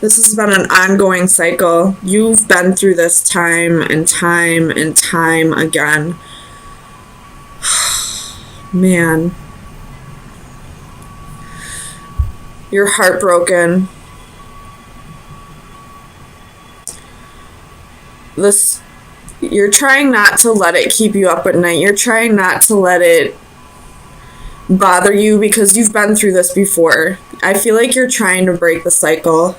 This has been an ongoing cycle. You've been through this time and time and time again. Man. You're heartbroken. You're trying not to let it keep you up at night. You're trying not to let it bother you because you've been through this before. I feel like you're trying to break the cycle.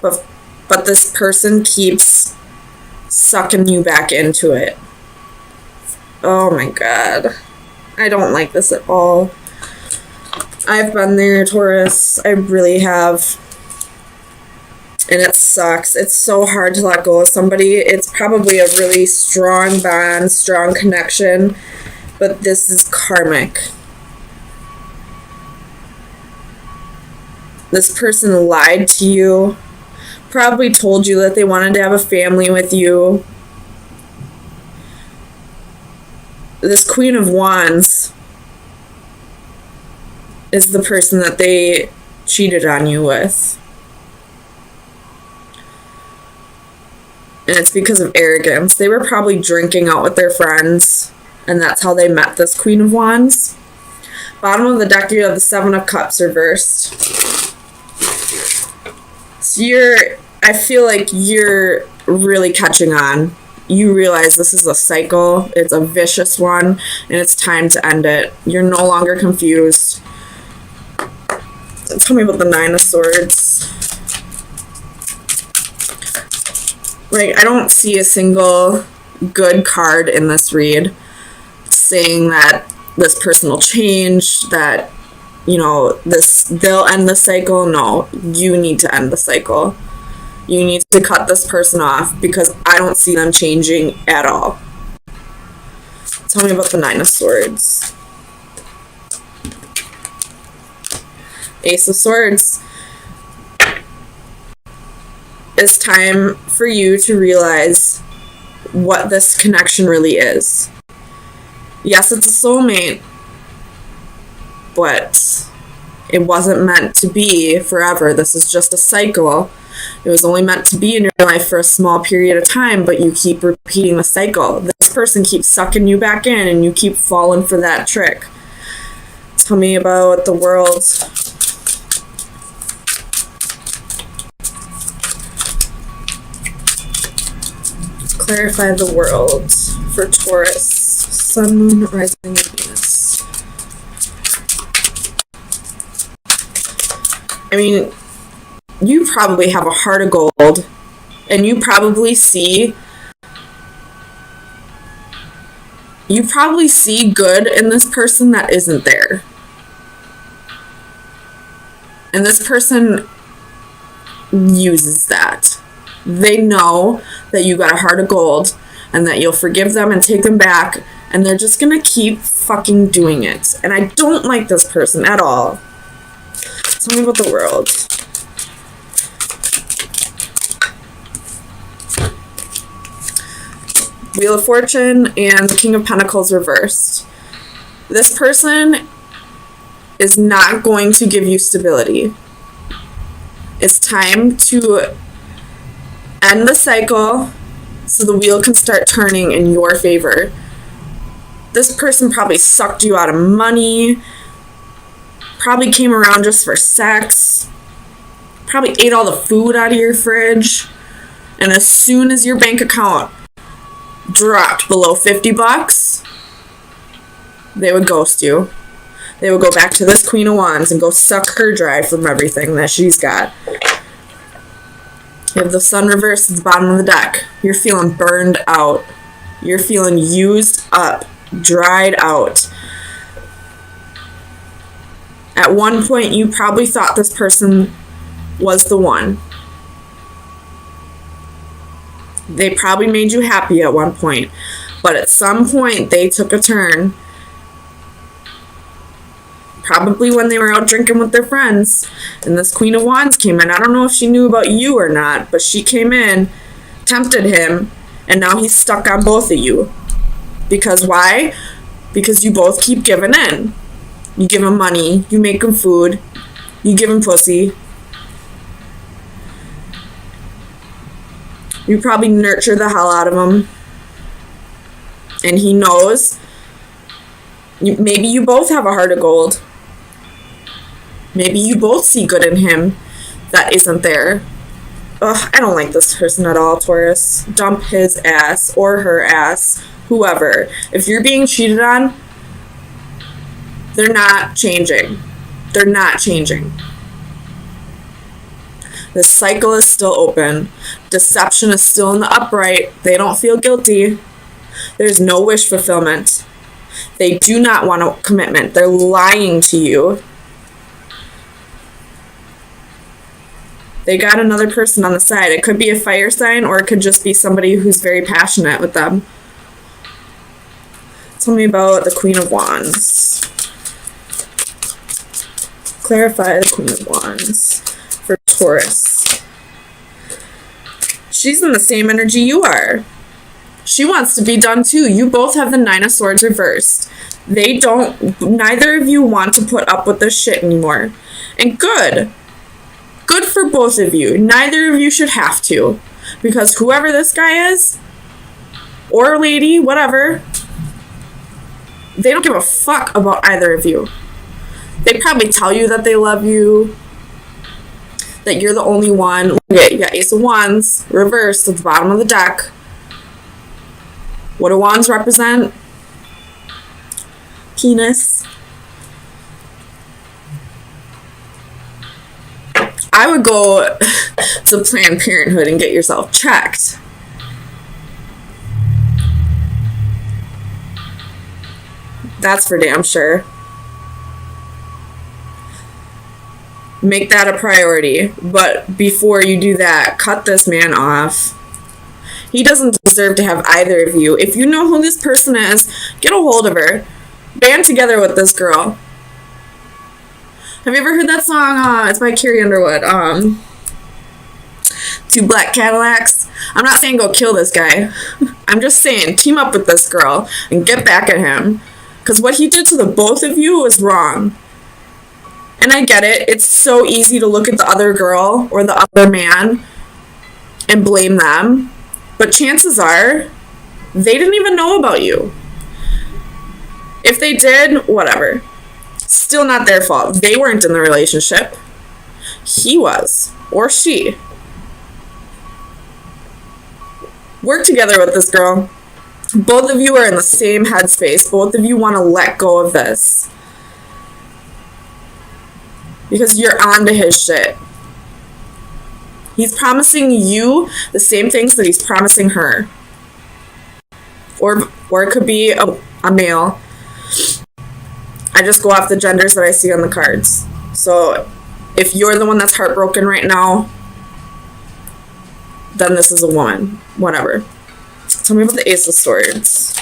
But this person keeps sucking you back into it. Oh my god. I don't like this at all. I've been there, Taurus. I really have. And it sucks. It's so hard to let go of somebody. It's probably a really strong bond, strong connection. But this is karmic. This person lied to you. Probably told you that they wanted to have a family with you. This Queen of Wands is the person that they cheated on you with. And it's because of arrogance. They were probably drinking out with their friends, and that's how they met this Queen of Wands. Bottom of the deck, you have the Seven of Cups reversed. So I feel like you're really catching on. You realize this is a cycle. It's a vicious one, and it's time to end it. You're no longer confused. Tell me about the Nine of Swords. Like, I don't see a single good card in this read saying that this person will change, that, you know, they'll end the cycle. No, you need to end the cycle. You need to cut this person off because I don't see them changing at all. Tell me about the Nine of Swords. Ace of Swords. It's time for you to realize what this connection really is. Yes, it's a soulmate, but it wasn't meant to be forever. This is just a cycle. It was only meant to be in your life for a small period of time, but you keep repeating the cycle. This person keeps sucking you back in, and you keep falling for that trick. Tell me about the World. Clarify the World for Taurus. Sun, Moon, Rising, and Venus. I mean, you probably have a heart of gold, and you probably see good in this person that isn't there. And this person uses that. They know that you got a heart of gold and that you'll forgive them and take them back, and they're just gonna keep fucking doing it. And I don't like this person at all. Tell me about the World. Wheel of Fortune and the King of Pentacles reversed. This person is not going to give you stability. It's time to end the cycle so the wheel can start turning in your favor. This person probably sucked you out of money, probably came around just for sex, probably ate all the food out of your fridge, and as soon as your bank account dropped below $50, they would ghost you. They would go back to this Queen of Wands and go suck her dry from everything that she's got. You have the Sun reversed at the bottom of the deck. You're feeling burned out. You're feeling used up, dried out. At one point, you probably thought this person was the one. They probably made you happy at one point, but at some point, they took a turn. Probably when they were out drinking with their friends, and this Queen of Wands came in. I don't know if she knew about you or not, but she came in, tempted him, and now he's stuck on both of you. Because why? Because you both keep giving in. You give him money, you make him food, you give him pussy. You probably nurture the hell out of him. And he knows. Maybe you both have a heart of gold. Maybe you both see good in him that isn't there. Ugh, I don't like this person at all, Taurus. Dump his ass or her ass, whoever. If you're being cheated on, they're not changing. They're not changing. The cycle is still open. Deception is still in the upright. They don't feel guilty. There's no wish fulfillment. They do not want a commitment. They're lying to you. They got another person on the side. It could be a fire sign, or it could just be somebody who's very passionate with them. Tell me about the Queen of Wands. Clarify the Queen of Wands for Taurus. She's in the same energy you are. She wants to be done too. You both have the Nine of Swords reversed. Neither of you want to put up with this shit anymore. And good. Good for both of you. Neither of you should have to. Because whoever this guy is, or lady, whatever, they don't give a fuck about either of you. They probably tell you that they love you, that you're the only one. Okay, you got Ace of Wands, reversed at the bottom of the deck. What do wands represent? Penis. I would go to Planned Parenthood and get yourself checked. That's for damn sure. Make that a priority. But before you do that, cut this man off. He doesn't deserve to have either of you. If you know who this person is, get a hold of her. Band together with this girl. Have you ever heard that song? It's by Carrie Underwood. Two Black Cadillacs. I'm not saying go kill this guy. I'm just saying team up with this girl and get back at him. Because what he did to the both of you was wrong. And I get it. It's so easy to look at the other girl or the other man and blame them. But chances are, they didn't even know about you. If they did, whatever. Still not their fault. They weren't in the relationship. He was. Or she. Work together with this girl. Both of you are in the same headspace. Both of you want to let go of this. Because you're onto his shit. He's promising you the same things that he's promising her. Or it could be a male. I just go off the genders that I see on the cards. So if you're the one that's heartbroken right now, then this is a woman. Whatever. Tell me about the Ace of Swords.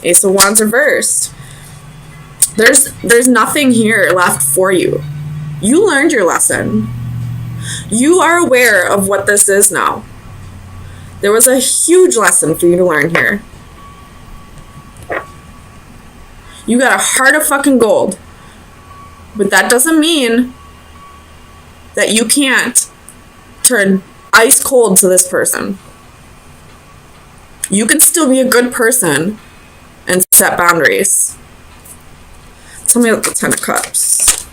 Ace of Wands reversed. There's nothing here left for you. You learned your lesson. You are aware of what this is now. There was a huge lesson for you to learn here. You got a heart of fucking gold. But that doesn't mean that you can't turn ice cold to this person. You can still be a good person and set boundaries. Tell me about the Ten of Cups.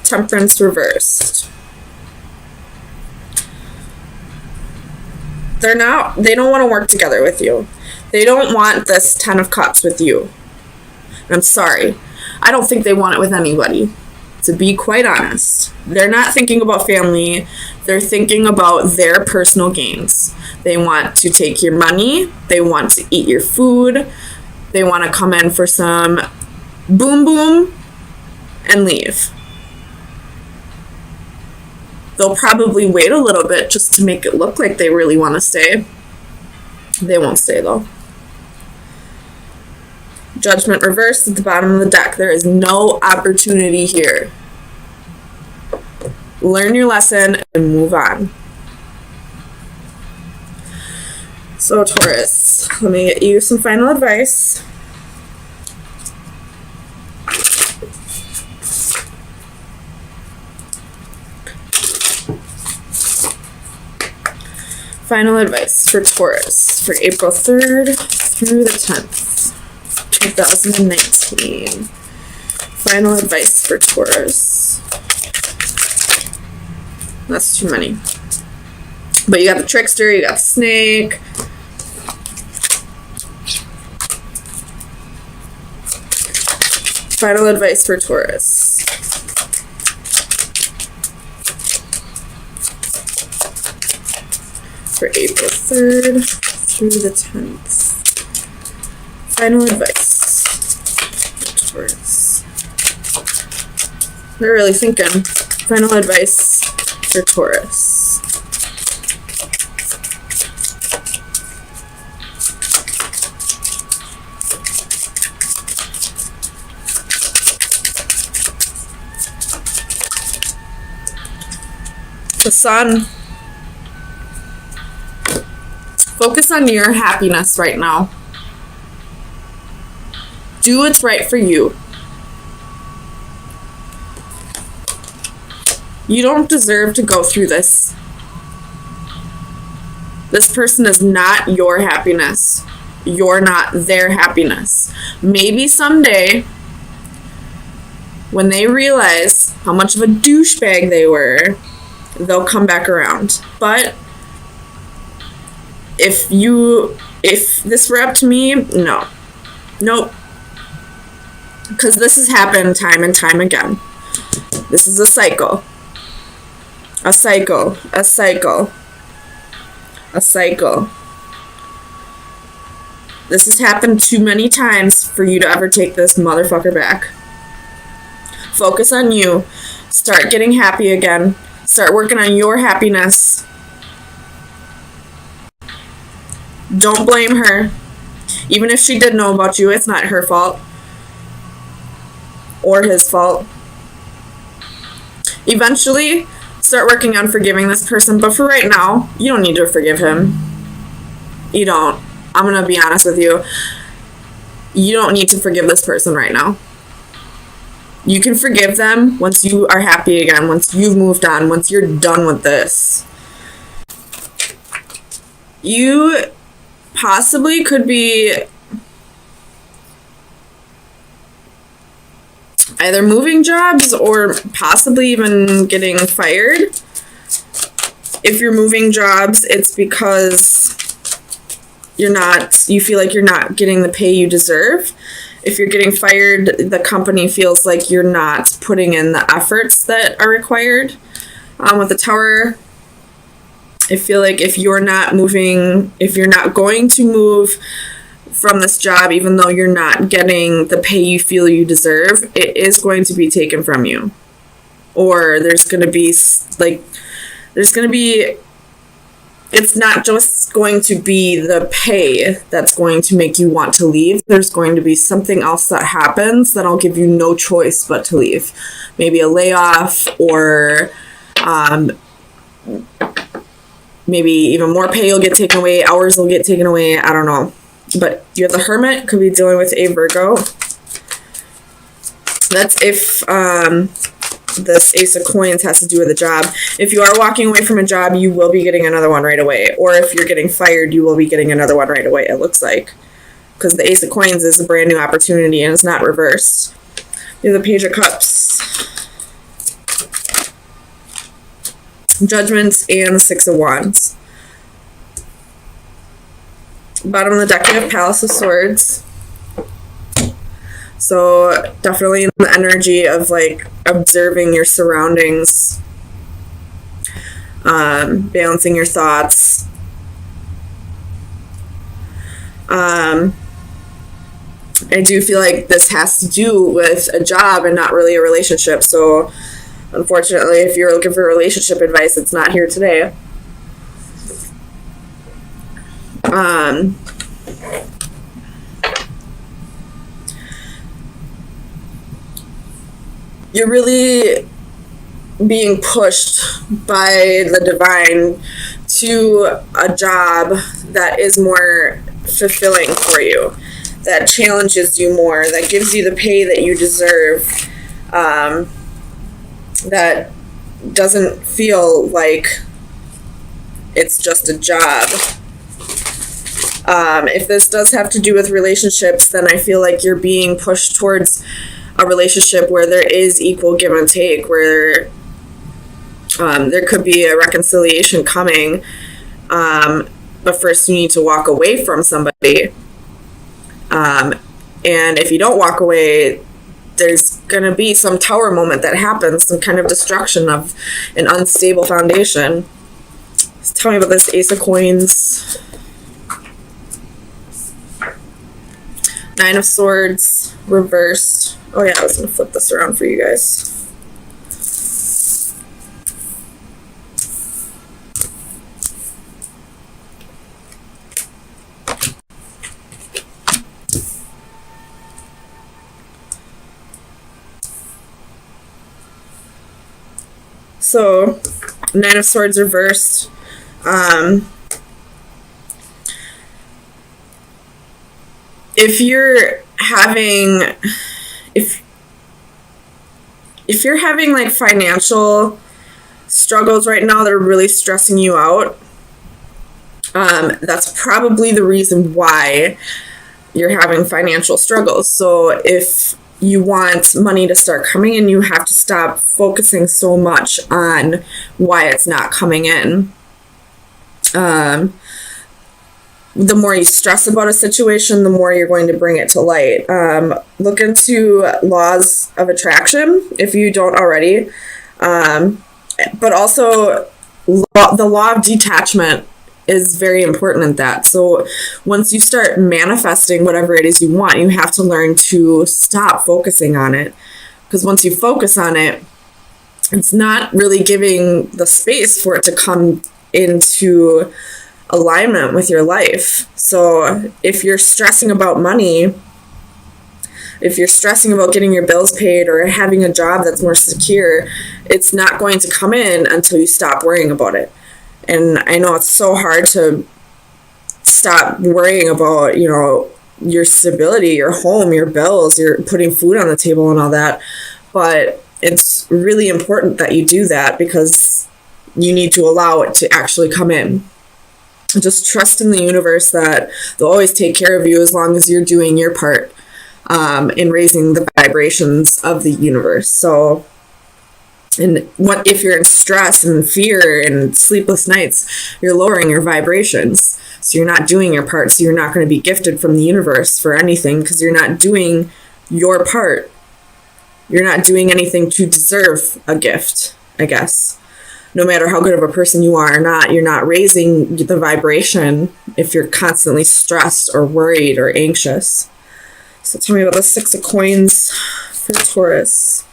Temperance reversed. They don't want to work together with you. They don't want this Ten of Cups with you. And I'm sorry. I don't think they want it with anybody. To be quite honest. They're not thinking about family. They're thinking about their personal gains. They want to take your money. They want to eat your food. They want to come in for some boom boom and leave. They'll probably wait a little bit just to make it look like they really want to stay. They won't stay though. Judgment reversed at the bottom of the deck. There is no opportunity here. Learn your lesson and move on. So Taurus, let me get you some final advice. Final advice for Taurus for April 3rd through the 10th, 2019. Final advice for Taurus. That's too many. But you got the trickster, you got the snake. Final advice for Taurus. For April 3rd through the 10th. Final advice for Taurus. They're really thinking. Final advice for Taurus. The sun. Focus on your happiness right now. Do what's right for you. You don't deserve to go through this. This person is not your happiness. You're not their happiness. Maybe someday, when they realize how much of a douchebag they were, they'll come back around. But if this were up to me, no. Nope. Because this has happened time and time again. This is a cycle. A cycle. A cycle. A cycle. This has happened too many times for you to ever take this motherfucker back. Focus on you. Start getting happy again. Start working on your happiness. Don't blame her. Even if she did know about you, it's not her fault. Or his fault. Eventually, start working on forgiving this person. But for right now, you don't need to forgive him. You don't. I'm going to be honest with you. You don't need to forgive this person right now. You can forgive them once you are happy again, once you've moved on, once you're done with this. You possibly could be either moving jobs or possibly even getting fired. If you're moving jobs, it's because you feel like you're not getting the pay you deserve. If you're getting fired, the company feels like you're not putting in the efforts that are required. With the Tower, I feel like if you're not going to move from this job, even though you're not getting the pay you feel you deserve, it is going to be taken from you. Or it's not just going to be the pay that's going to make you want to leave. There's going to be something else that happens that'll give you no choice but to leave. Maybe a layoff, or maybe even more pay will get taken away, hours will get taken away, I don't know. But you have the Hermit, could be dealing with a Virgo. That's if this Ace of Coins has to do with a job. If you are walking away from a job, you will be getting another one right away. Or if you're getting fired, you will be getting another one right away, it looks like. Because the Ace of Coins is a brand new opportunity and it's not reversed. You have the Page of Cups, Judgment, and the Six of Wands. Bottom of the deck, you have Palace of Swords. So definitely in the energy of like observing your surroundings, balancing your thoughts. I do feel like this has to do with a job and not really a relationship. So unfortunately, if you're looking for relationship advice, it's not here today. You're really being pushed by the divine to a job that is more fulfilling for you, that challenges you more, that gives you the pay that you deserve, that doesn't feel like it's just a job. If this does have to do with relationships, then I feel like you're being pushed towards a relationship where there is equal give and take, where there could be a reconciliation coming, but first you need to walk away from somebody. And if you don't walk away, there's going to be some tower moment that happens, some kind of destruction of an unstable foundation. So tell me about this Ace of Coins. Nine of Swords, reversed. Oh yeah, I was going to flip this around for you guys. So, Nine of Swords reversed. If you're having, if you're having like financial struggles right now that are really stressing you out, that's probably the reason why you're having financial struggles. So if you want money to start coming in, you have to stop focusing so much on why it's not coming in. The more you stress about a situation, the more you're going to bring it to light. Look into laws of attraction if you don't already. But also, the law of detachment is very important in that. So once you start manifesting whatever it is you want, you have to learn to stop focusing on it. Because once you focus on it, it's not really giving the space for it to come into alignment with your life. So if you're stressing about money, if you're stressing about getting your bills paid or having a job that's more secure, it's not going to come in until you stop worrying about it. And I know it's so hard to stop worrying about, you know, your stability, your home, your bills, you're putting food on the table and all that. But it's really important that you do that because you need to allow it to actually come in. Just trust in the universe that they'll always take care of you as long as you're doing your part in raising the vibrations of the universe. So, and what if you're in stress and fear and sleepless nights, you're lowering your vibrations. So you're not doing your part. So you're not going to be gifted from the universe for anything because you're not doing your part. You're not doing anything to deserve a gift, I guess. No matter how good of a person you are or not, you're not raising the vibration if you're constantly stressed or worried or anxious. So tell me about the Six of Coins for Taurus.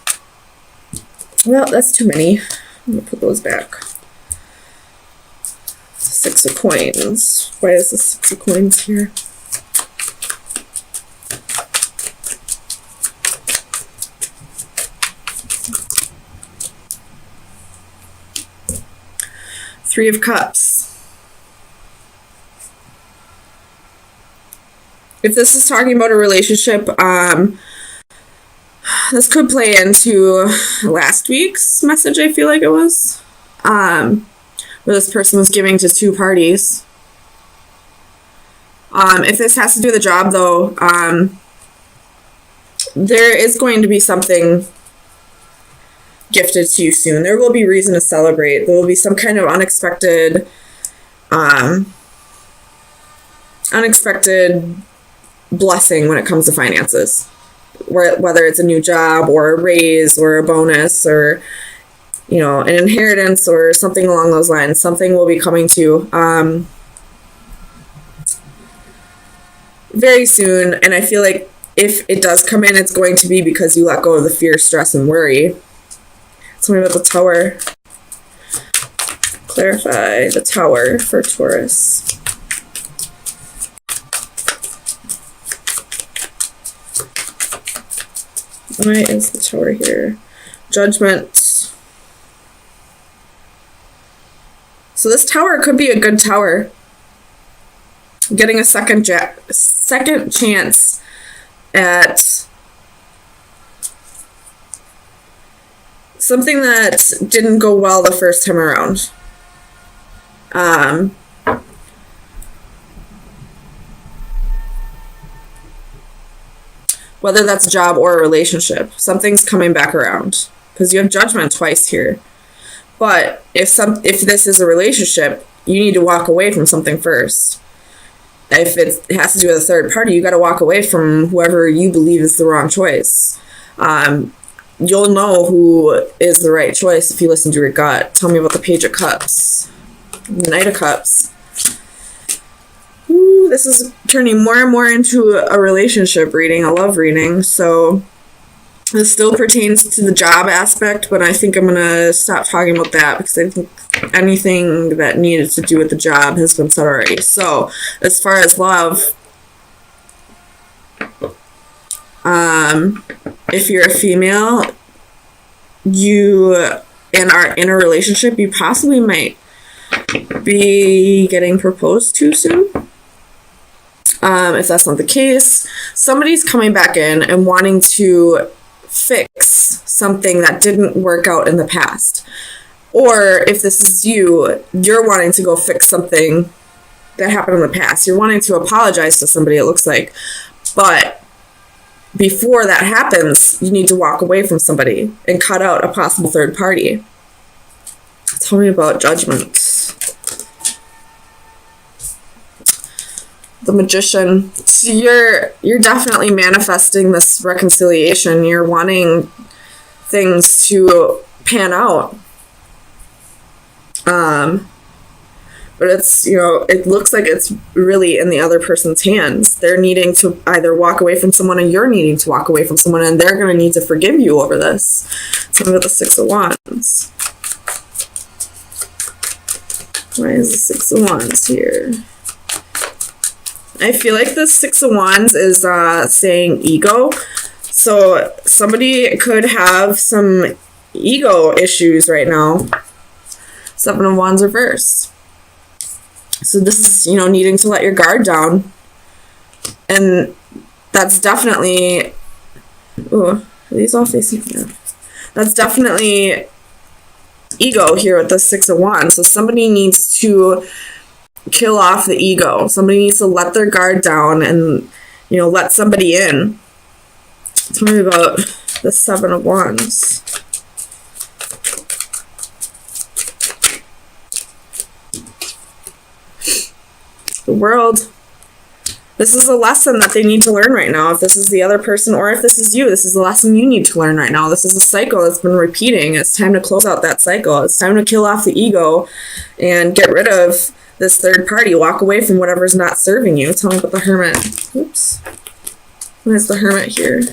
Well, that's too many. I'm going to put those back. Six of Coins. Why is the Six of Coins here? Three of Cups. If this is talking about a relationship, this could play into last week's message, I feel like it was, where this person was giving to two parties. If this has to do with a job, though, there is going to be something gifted to you soon. There will be reason to celebrate. There will be some kind of unexpected blessing when it comes to finances. Whether it's a new job or a raise or a bonus or, you know, an inheritance or something along those lines. Something will be coming to very soon. And I feel like if it does come in, it's going to be because you let go of the fear, stress, and worry. Tell me about the Tower. Clarify the Tower for Taurus. Why is the Tower here? Judgment. So this Tower could be a good Tower. Getting a second chance at something that didn't go well the first time around. Um, whether that's a job or a relationship, something's coming back around because you have judgment twice here. But if this is a relationship, you need to walk away from something first. If it has to do with a third party, you got to walk away from whoever you believe is the wrong choice. You'll know who is the right choice if you listen to your gut. Tell me about the Page of Cups. The Knight of Cups. Ooh, this is turning more and more into a relationship reading, a love reading. So this still pertains to the job aspect, but I think I'm going to stop talking about that because I think anything that needed to do with the job has been said already. So as far as love, if you're a female, you and are in a relationship, you possibly might be getting proposed to soon. If that's not the case, somebody's coming back in and wanting to fix something that didn't work out in the past. Or if this is you, you're wanting to go fix something that happened in the past. You're wanting to apologize to somebody, it looks like. But before that happens, you need to walk away from somebody and cut out a possible third party. Tell me about Judgment. The Magician. So you're definitely manifesting this reconciliation. You're wanting things to pan out. But it's, it looks like it's really in the other person's hands. They're needing to either walk away from someone, and you're needing to walk away from someone, and they're going to need to forgive you over this. Tell me about the Six of Wands. Why is the Six of Wands here? I feel like the Six of Wands is saying ego. So somebody could have some ego issues right now. Seven of Wands reverse. So this is, needing to let your guard down. And that's definitely... Ooh, are these all facing? Yeah. That's definitely ego here with the Six of Wands. So somebody needs to kill off the ego. Somebody needs to let their guard down and, let somebody in. Tell me about the Seven of Wands. The World. This is a lesson that they need to learn right now. If this is the other person or if this is you, this is a lesson you need to learn right now. This is a cycle that's been repeating. It's time to close out that cycle. It's time to kill off the ego and get rid of this third party. Walk away from whatever's not serving you. Tell me about the Hermit. Oops. Where's the Hermit here?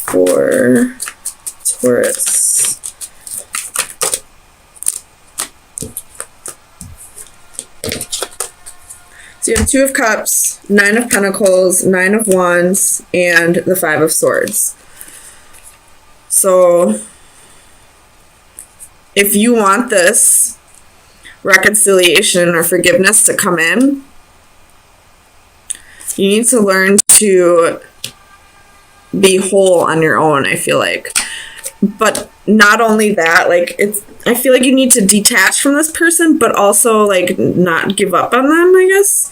For Taurus. So you have Two of Cups, Nine of Pentacles, Nine of Wands, and the Five of Swords. So if you want this reconciliation or forgiveness to come in, you need to learn to be whole on your own, I feel like. But not only that, I feel like you need to detach from this person, but also not give up on them, I guess.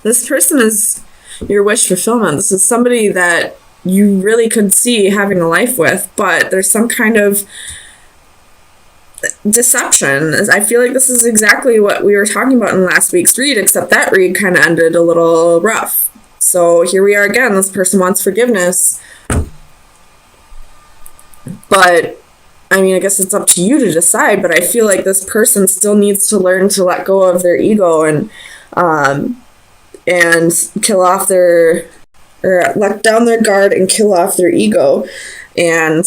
This person is your wish fulfillment. This is somebody that you really could see having a life with, but there's some kind of deception. I feel like this is exactly what we were talking about in last week's read, except that read kind of ended a little rough. So here we are again. This person wants forgiveness. But, I guess it's up to you to decide, but I feel like this person still needs to learn to let go of their ego and kill off or let down their guard and kill off their ego. And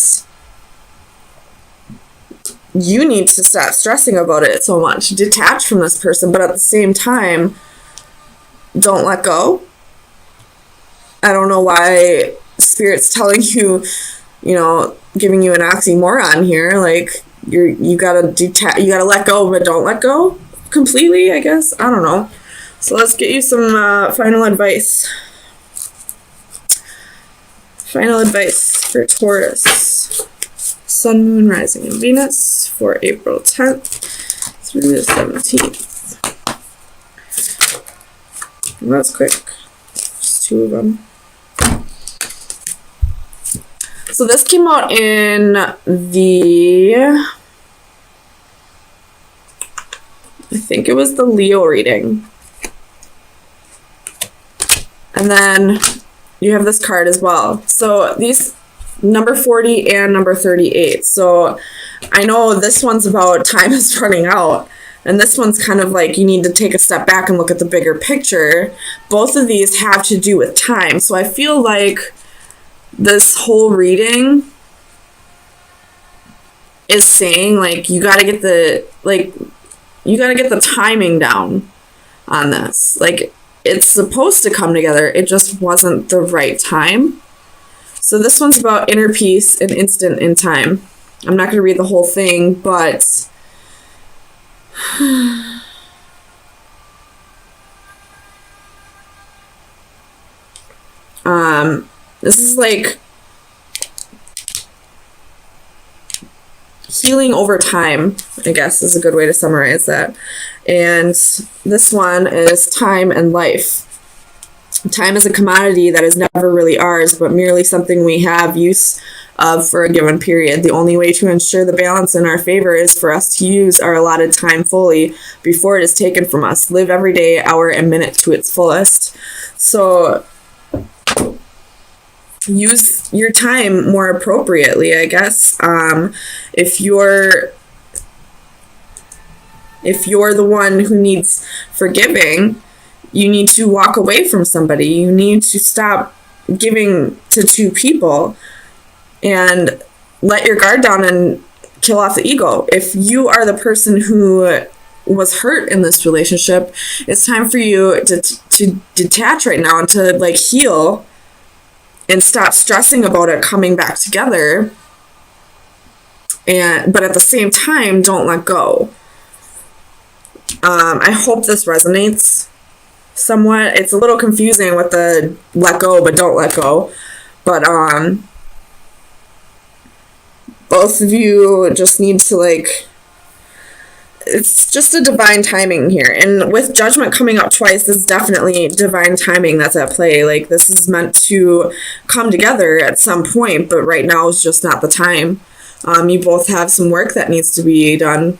you need to stop stressing about it so much. Detach from this person, but at the same time, don't let go. I don't know why Spirit's telling you, giving you an oxymoron here. You gotta you gotta let go, but don't let go completely, I guess. I don't know. So let's get you some final advice. Final advice for Taurus. Sun, Moon, Rising, and Venus for April 10th through the 17th. Well, that's quick. Just 2 of them. So this came out in the, I think it was the Leo reading. And then you have this card as well. So these, number 40 and number 38. So I know this one's about time is running out. And this one's kind of like you need to take a step back and look at the bigger picture. Both of these have to do with time. So I feel like this whole reading is saying like you got to get the timing down on this. Like it's supposed to come together. It just wasn't the right time. So this one's about inner peace and instant in time. I'm not going to read the whole thing, but this is like healing over time, I guess is a good way to summarize that. And this one is time and life. Time is a commodity that is never really ours, but merely something we have use of for a given period. The only way to ensure the balance in our favor is for us to use our allotted time fully before it is taken from us. Live every day, hour, and minute to its fullest. So use your time more appropriately, I guess. If you're the one who needs forgiving, you need to walk away from somebody. You need to stop giving to 2 people and let your guard down and kill off the ego. If you are the person who was hurt in this relationship, it's time for you to detach right now and to like heal and stop stressing about it coming back together. But at the same time, don't let go. I hope this resonates somewhat. It's a little confusing with the let go but don't let go, but both of you just need to like, it's just a divine timing here. And with judgment coming up twice, this is definitely divine timing that's at play. Like this is meant to come together at some point, but right now is just not the time. You both have some work that needs to be done